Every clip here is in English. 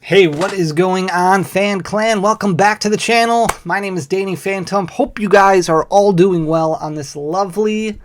Hey, what is going on, Fan Clan? Welcome back to the channel. My name is Danny Phantom. Hope you guys are all doing well on this lovely,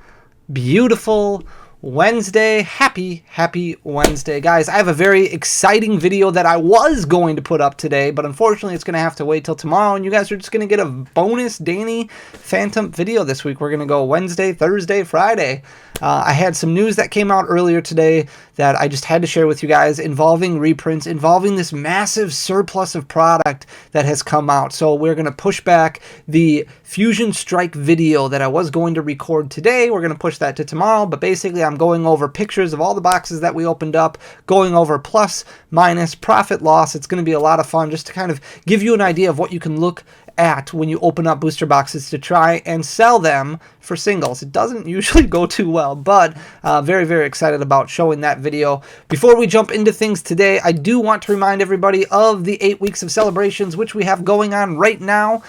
beautiful Wednesday. Happy Wednesday. Guys, I have a very exciting video that I was going to put up today, but unfortunately it's going to have to wait till tomorrow, and you guys are just going to get a bonus Danny Phantom video this week. We're going to go Wednesday, Thursday, Friday. I had some news that came out earlier today that I just had to share with you guys involving reprints, involving this massive surplus of product that has come out. So we're going to push back the Fusion Strike video that I was going to record today. We're going to push that to tomorrow, but basically I'm going over pictures of all the boxes that we opened up, going over plus, minus, profit, loss. It's going to be a lot of fun just to kind of give you an idea of what you can look at when you open up booster boxes to try and sell them for singles. It doesn't usually go too well, but very excited about showing that video. Before we jump into things today, I do want to remind everybody of the 8 weeks of celebrations which we have going on right now.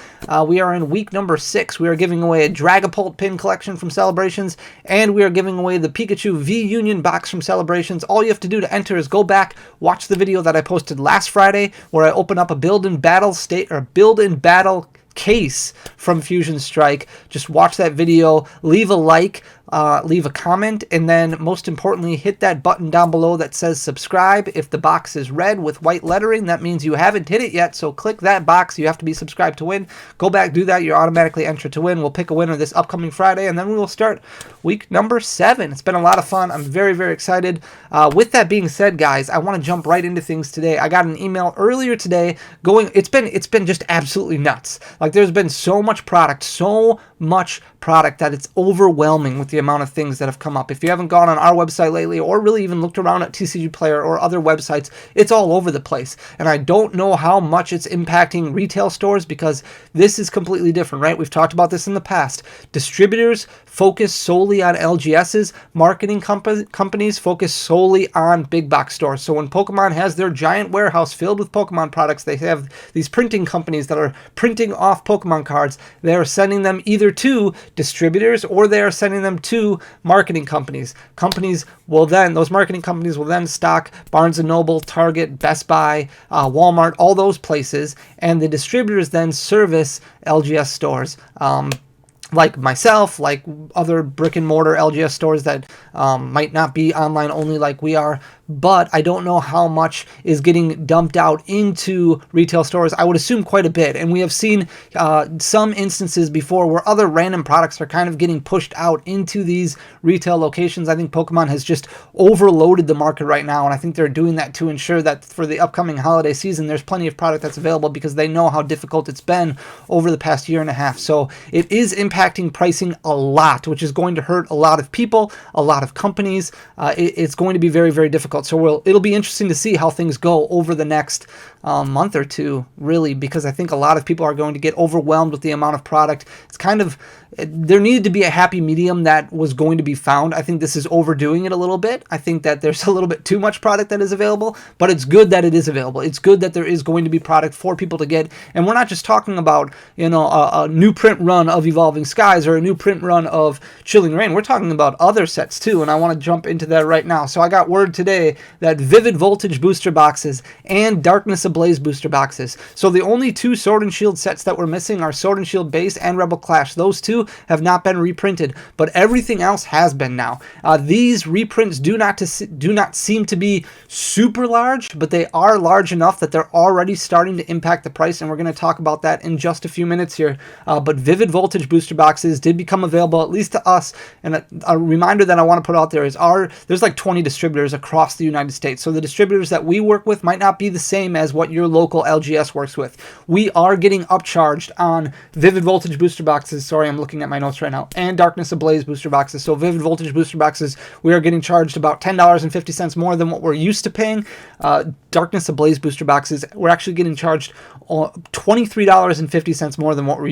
We are in week number 6. We are giving away a Dragapult pin collection from Celebrations, and we are giving away the Pikachu V Union box from Celebrations. All you have to do to enter is go back, watch the video that I posted last Friday where I open up a build and battle case from Fusion Strike. Just watch that video, leave a like, leave a comment, and then most importantly hit that button down below that says subscribe. If the box is red with white lettering, that means you haven't hit it yet, so click that box. You have to be subscribed to win. Go back, do that, you're automatically entered to win. We'll pick a winner this upcoming Friday, and then we will start week number 7. It's been a lot of fun. I'm very excited. With that being said, guys, I want to jump right into things today. I got an email earlier today going, it's been just absolutely nuts. Like, there's been so much product that it's overwhelming with the amount of things that have come up. If you haven't gone on our website lately, or really even looked around at TCG Player or other websites, it's all over the place. And I don't know how much it's impacting retail stores, because this is completely different, right? We've talked about this in the past. Distributors focus solely on LGSs. Marketing companies focus solely on big box stores. So when Pokemon has their giant warehouse filled with Pokemon products, they have these printing companies that are printing off Pokemon cards. They are sending them either to distributors or they are sending them to marketing companies. Those marketing companies will then stock Barnes & Noble, Target, Best Buy, Walmart, all those places, and the distributors then service LGS stores. Like myself, like other brick and mortar LGS stores that might not be online only like we are, but I don't know how much is getting dumped out into retail stores. I would assume quite a bit, and we have seen some instances before where other random products are kind of getting pushed out into these retail locations. I think Pokemon has just overloaded the market right now, and I think they're doing that to ensure that for the upcoming holiday season there's plenty of product that's available, because they know how difficult it's been over the past year and a half. So it is impacting pricing a lot, which is going to hurt a lot of people, a lot of companies. It's going to be very difficult. So it'll be interesting to see how things go over the next month or two, really, because I think a lot of people are going to get overwhelmed with the amount of product. It's kind of, there needed to be a happy medium that was going to be found. I think this is overdoing it a little bit. I think that there's a little bit too much product that is available, but it's good that it is available. It's good that there is going to be product for people to get, and we're not just talking about, you know, a new print run of Evolving Skies or a new print run of Chilling Reign. We're talking about other sets too, and I want to jump into that right now. So I got word today that Vivid Voltage booster boxes and Darkness Ablaze booster boxes. So the only 2 Sword and Shield sets that we're missing are Sword and Shield Base and Rebel Clash. Those 2 have not been reprinted, but everything else has been now. These reprints do not seem to be super large, but they are large enough that they're already starting to impact the price, and we're going to talk about that in just a few minutes here. But Vivid Voltage booster boxes did become available, at least to us, and a reminder that I want to put out there is there's like 20 distributors across the United States. So the distributors that we work with might not be the same as what your local LGS works with. We are getting upcharged on Vivid Voltage booster boxes. Sorry, I'm looking at my notes right now. And Darkness Ablaze booster boxes. So Vivid Voltage booster boxes, we are getting charged about $10.50 more than what we're used to paying. Darkness Ablaze booster boxes, we're actually getting charged $23.50 more than what we're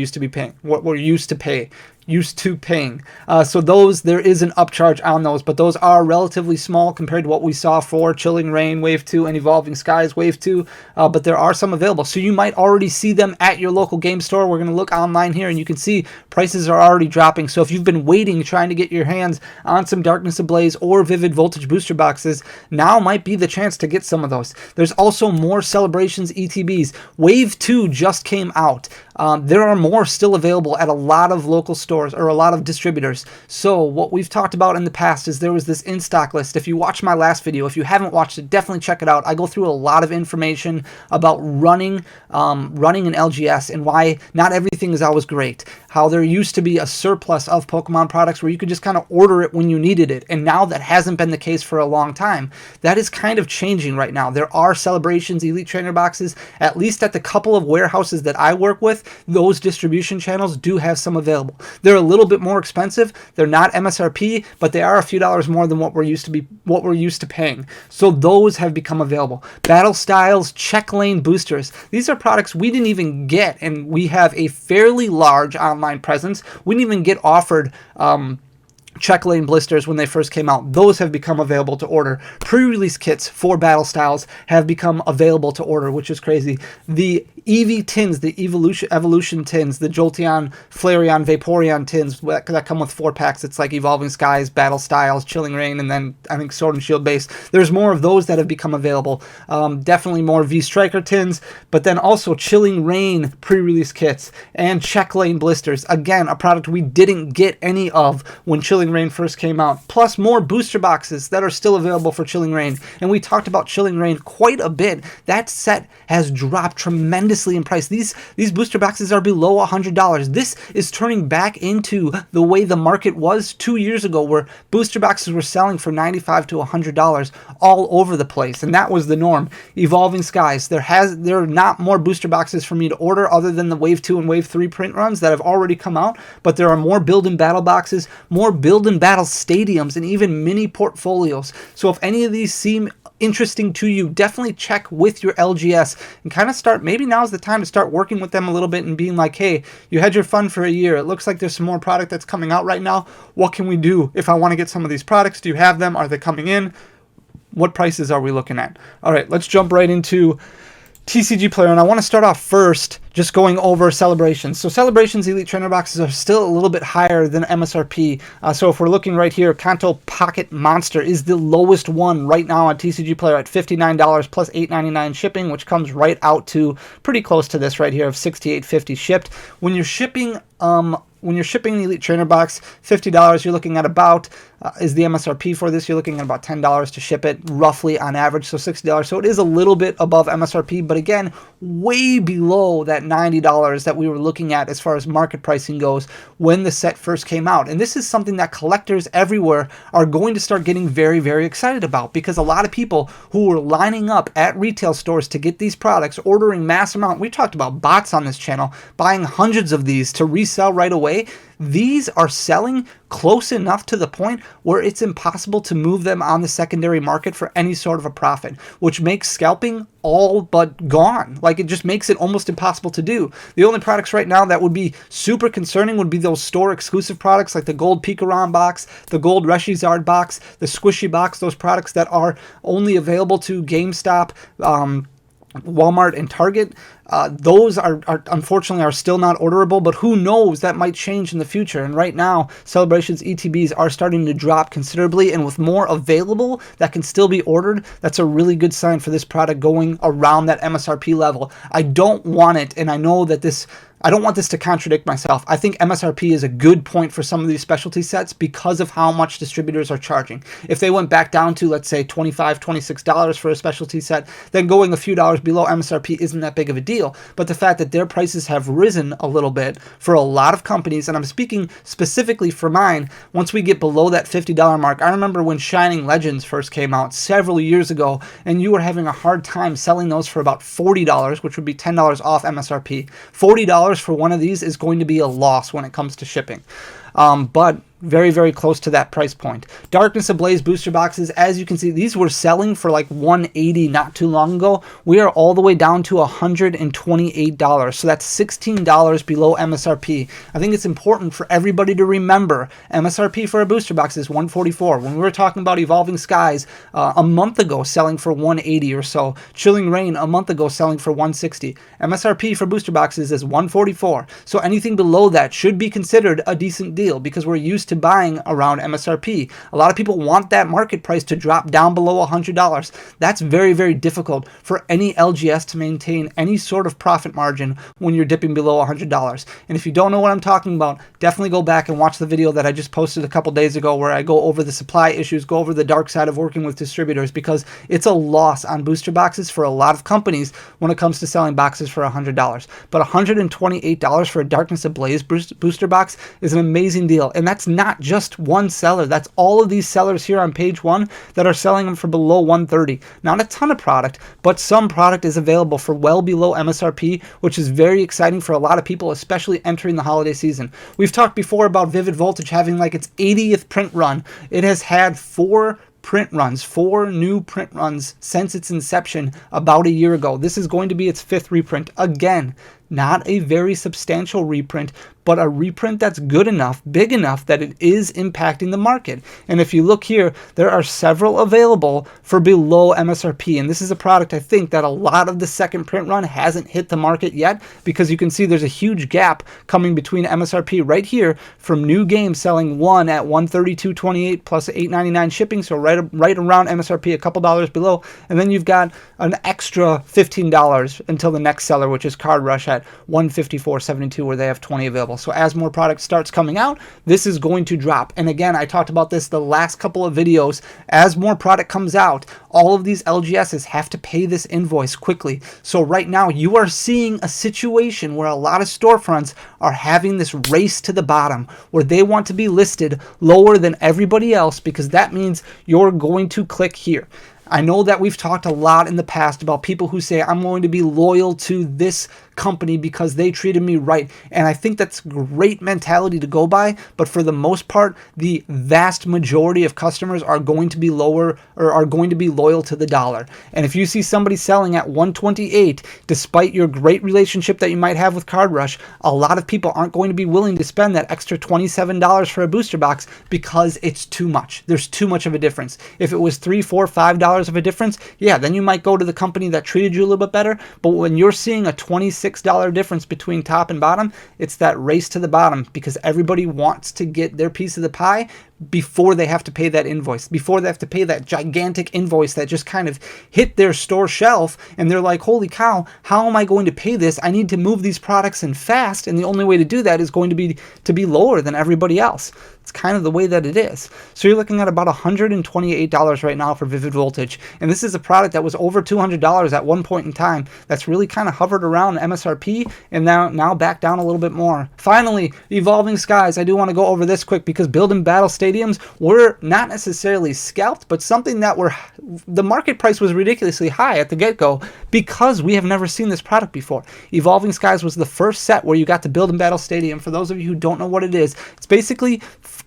used to pay. used to paying. So those, there is an upcharge on those, but those are relatively small compared to what we saw for Chilling Reign Wave 2 and Evolving Skies Wave 2, but there are some available. So you might already see them at your local game store. We're going to look online here and you can see prices are already dropping. So if you've been waiting, trying to get your hands on some Darkness Ablaze or Vivid Voltage booster boxes, now might be the chance to get some of those. There's also more Celebrations ETBs. Wave 2 just came out. There are more still available at a lot of local stores or a lot of distributors. So what we've talked about in the past is there was this in-stock list. If you watched my last video, if you haven't watched it, definitely check it out. I go through a lot of information about running an LGS and why not everything is always great. How there used to be a surplus of Pokemon products where you could just kind of order it when you needed it. And now that hasn't been the case for a long time. That is kind of changing right now. There are Celebrations Elite Trainer boxes, at least at the couple of warehouses that I work with. Those distribution channels do have some available. They're a little bit more expensive. They're not MSRP, but they are a few dollars more than what we're used to paying. So those have become available. Battle Styles Check Lane boosters. These are products we didn't even get, and we have a fairly large online presence. We didn't even get offered Check Lane blisters when they first came out. Those have become available to order. Pre-release kits for Battle Styles have become available to order, which is crazy. The Eevee tins, the Evolution tins, the Jolteon, Flareon, Vaporeon tins that come with 4 packs. It's like Evolving Skies, Battle Styles, Chilling Reign, and then I think Sword and Shield base. There's more of those that have become available. Definitely more V-Striker tins, but then also Chilling Reign pre-release kits and Check Lane blisters. Again, a product we didn't get any of when Chilling Reign first came out. Plus more booster boxes that are still available for Chilling Reign. And we talked about Chilling Reign quite a bit. That set has dropped tremendously in price. These booster boxes are below $100. This is turning back into the way the market was 2 years ago, where booster boxes were selling for $95 to $100 all over the place, and that was the norm. Evolving Skies, there are not more booster boxes for me to order other than the Wave 2 and Wave 3 print runs that have already come out, but there are more build and battle boxes, more build and battle stadiums, and even mini portfolios. So if any of these seem interesting to you, definitely check with your LGS and kind of start, maybe now's the time to start working with them a little bit and being like, hey, you had your fun for a year. It looks like there's some more product that's coming out right now. What can we do if I want to get some of these products? Do you have them? Are they coming in? What prices are we looking at? All right, let's jump right into TCG Player, and I want to start off first just going over Celebrations. So Celebrations Elite Trainer boxes are still a little bit higher than MSRP. So if we're looking right here, Kanto Pocket Monster is the lowest one right now on TCG Player at $59 plus $8.99 shipping, which comes right out to pretty close to this right here of $68.50 shipped. When you're shipping the Elite Trainer box, $50, you're looking at about, is the MSRP for this, you're looking at about $10 to ship it, roughly on average, so $60. So it is a little bit above MSRP, but again, way below that $90 that we were looking at as far as market pricing goes when the set first came out. And this is something that collectors everywhere are going to start getting very, very excited about, because a lot of people who were lining up at retail stores to get these products, ordering mass amount, we talked about bots on this channel, buying hundreds of these to resell right away. These are selling close enough to the point where it's impossible to move them on the secondary market for any sort of a profit, which makes scalping all but gone. Like, it just makes it almost impossible to do. The only products right now that would be super concerning would be those store exclusive products like the Gold Pikarom box, the Gold Reshizard box, the Squishy box, those products that are only available to GameStop, Walmart, and Target. Those are unfortunately are still not orderable, but who knows, that might change in the future. And right now, Celebrations ETBs are starting to drop considerably, and with more available that can still be ordered, that's a really good sign for this product going around that MSRP level. I don't want it, and I know that I don't want this to contradict myself. I think MSRP is a good point for some of these specialty sets because of how much distributors are charging. If they went back down to, let's say, $25, $26 for a specialty set, then going a few dollars below MSRP isn't that big of a deal. But the fact that their prices have risen a little bit for a lot of companies, and I'm speaking specifically for mine, once we get below that $50 mark, I remember when Shining Legends first came out several years ago, and you were having a hard time selling those for about $40, which would be $10 off MSRP. $40 for one of these is going to be a loss when it comes to shipping. but very, very close to that price point. Darkness Ablaze booster boxes, as you can see, these were selling for like $180 not too long ago. We are all the way down to $128. So that's $16 below MSRP. I think it's important for everybody to remember MSRP for a booster box is $144. When we were talking about Evolving Skies a month ago selling for $180 or so, Chilling Reign a month ago selling for $160. MSRP for booster boxes is $144. So anything below that should be considered a decent deal because we're used to buying around MSRP. A lot of people want that market price to drop down below $100. That's very, very difficult for any LGS to maintain any sort of profit margin when you're dipping below $100. And if you don't know what I'm talking about, definitely go back and watch the video that I just posted a couple days ago where I go over the supply issues, go over the dark side of working with distributors, because it's a loss on booster boxes for a lot of companies when it comes to selling boxes for $100. But $128 for a Darkness Ablaze booster box is an amazing deal. And that's not just one seller. That's all of these sellers here on page 1 that are selling them for below $130. Not a ton of product, but some product is available for well below MSRP, which is very exciting for a lot of people, especially entering the holiday season. We've talked before about Vivid Voltage having like its 80th print run. It has had 4 new print runs since its inception about a year ago. This is going to be its 5th reprint. Again, not a very substantial reprint, but a reprint that's good enough, big enough that it is impacting the market. And if you look here, there are several available for below MSRP. And this is a product I think that a lot of the second print run hasn't hit the market yet, because you can see there's a huge gap coming between MSRP right here from new games selling one at $132.28 plus $8.99 shipping, so right around MSRP, a couple dollars below. And then you've got an extra $15 until the next seller, which is Card Rush at $154.72, where they have 20 available. So as more product starts coming out, this is going to drop. And again, I talked about this the last couple of videos. As more product comes out, all of these LGSs have to pay this invoice quickly. So right now you are seeing a situation where a lot of storefronts are having this race to the bottom, where they want to be listed lower than everybody else, because that means you're going to click here. I know that we've talked a lot in the past about people who say, I'm going to be loyal to this company because they treated me right. And I think that's a great mentality to go by. But for the most part, the vast majority of customers are going to be lower, or are going to be loyal to the dollar. And if you see somebody selling at $128, despite your great relationship that you might have with Card Rush, a lot of people aren't going to be willing to spend that extra $27 for a booster box because it's too much. There's too much of a difference. If it was $3, $4, $5 of a difference, yeah, then you might go to the company that treated you a little bit better. But when you're seeing a $26 difference between top and bottom, it's that race to the bottom, because everybody wants to get their piece of the pie before they have to pay that invoice, before they have to pay that gigantic invoice that just kind of hit their store shelf, and they're like, holy cow, how am I going to pay this? I need to move these products in fast, and the only way to do that is going to be lower than everybody else. It's kind of the way that it is. So you're looking at about $128 right now for Vivid Voltage, and this is a product that was over $200 at one point in time. That's really kind of hovered around MSRP, and now back down a little bit more. Finally, Evolving Skies. I do want to go over this quick, because Build and Battle Stadiums were not necessarily scalped, but something that the market price was ridiculously high at the get-go, because we have never seen this product before. Evolving Skies was the first set where you got to Build and Battle Stadium. For those of you who don't know what it is, it's basically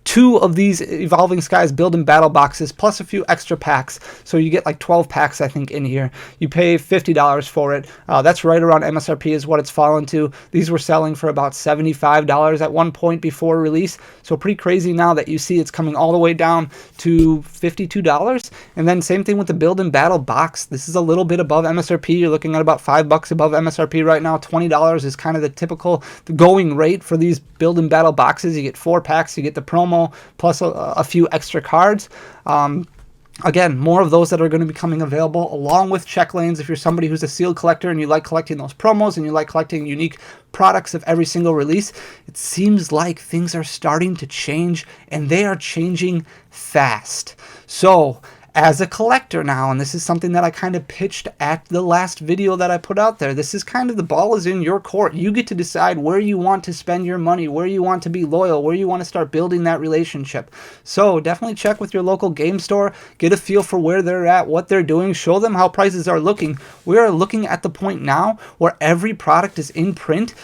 2 of these Evolving Skies Build and Battle boxes plus a few extra packs. So you get like 12 packs, I think, in here. You pay $50 for it. That's right around MSRP is what it's fallen to. These were selling for about $75 at one point before release. So pretty crazy now that you see it's coming all the way down to $52. And then same thing with the Build and Battle box. This is a little bit above MSRP. You're looking at about $5 above MSRP right now. $20 is kind of the going rate for these Build and Battle boxes. You get 4 packs, you get the promo plus a few extra cards. Again, more of those that are going to be coming available, along with check lanes. If you're somebody who's a sealed collector and you like collecting those promos and you like collecting unique products of every single release, it seems like things are starting to change, and they are changing fast. So as a collector now, and this is something that I kind of pitched at the last video that I put out there, this is kind of, the ball is in your court. You get to decide where you want to spend your money, where you want to be loyal, where you want to start building that relationship. So definitely check with your local game store, get a feel for where they're at, what they're doing, show them how prices are looking. We are looking at the point now where every product is in print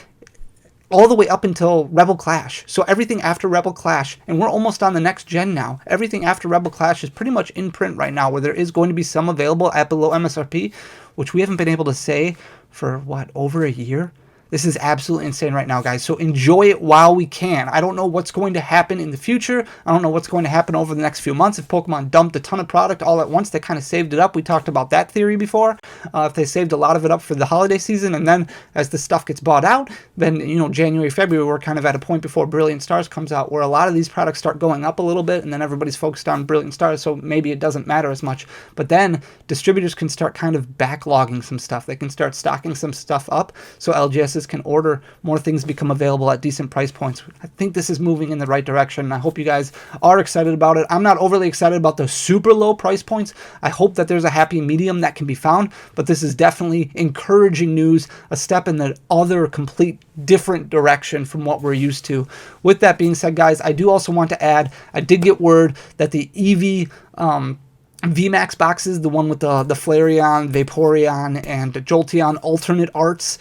all the way up until Rebel Clash. So everything after Rebel Clash, and we're almost on the next gen now, everything after Rebel Clash is pretty much in print right now, where there is going to be some available at below MSRP, which we haven't been able to say for, what, over a year? This is absolutely insane right now, guys. So enjoy it while we can. I don't know what's going to happen in the future. I don't know what's going to happen over the next few months. If Pokemon dumped a ton of product all at once, they kind of saved it up. We talked about that theory before. If they saved a lot of it up for the holiday season, and then as the stuff gets bought out, then, you know, January, February, we're kind of at a point before Brilliant Stars comes out where a lot of these products start going up a little bit, and then everybody's focused on Brilliant Stars, so maybe it doesn't matter as much. But then distributors can start kind of backlogging some stuff. They can start stocking some stuff up so LGSs can order more things, become available at decent price points. I think this is moving in the right direction. I hope you guys are excited about it. I'm not overly excited about the super low price points. I hope that there's a happy medium that can be found, but this is definitely encouraging news, a step in the other complete different direction from what we're used to. With that being said, guys, I do also want to add, I did get word that the EV VMAX boxes, the one with the Flareon, Vaporeon, and Jolteon alternate arts,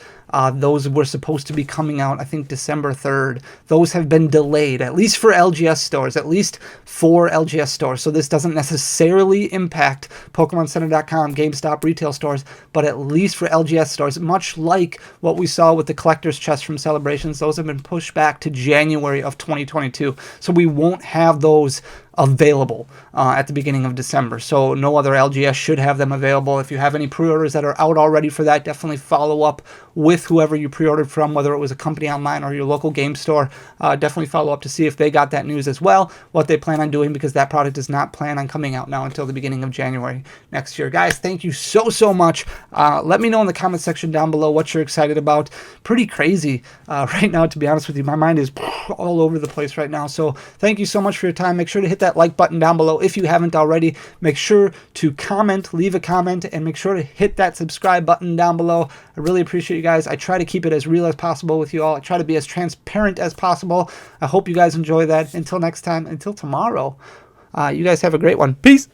those were supposed to be coming out, I think, December 3rd. Those have been delayed, at least for LGS stores, at least 4 LGS stores. So this doesn't necessarily impact PokemonCenter.com, GameStop, retail stores, but at least for LGS stores, much like what we saw with the collector's chest from Celebrations, those have been pushed back to January of 2022. So we won't have those available at the beginning of December. So no other LGS should have them available. If you have any pre-orders that are out already for that, definitely follow up with whoever you pre-ordered from, whether it was a company online or your local game store. Definitely follow up to see if they got that news as well, what they plan on doing, because that product does not plan on coming out now until the beginning of January next year. Guys, thank you so much. Let me know in the comment section down below what you're excited about. Pretty crazy right now, to be honest with you. My mind is all over the place right now. So thank you so much for your time. Make sure to hit that like button down below if you haven't already. Make sure to comment, leave a comment, and make sure to hit that subscribe button down below. I really appreciate you guys. I try to keep it as real as possible with you all. I try to be as transparent as possible. I hope you guys enjoy that. Until next time, until tomorrow, you guys have a great one. Peace.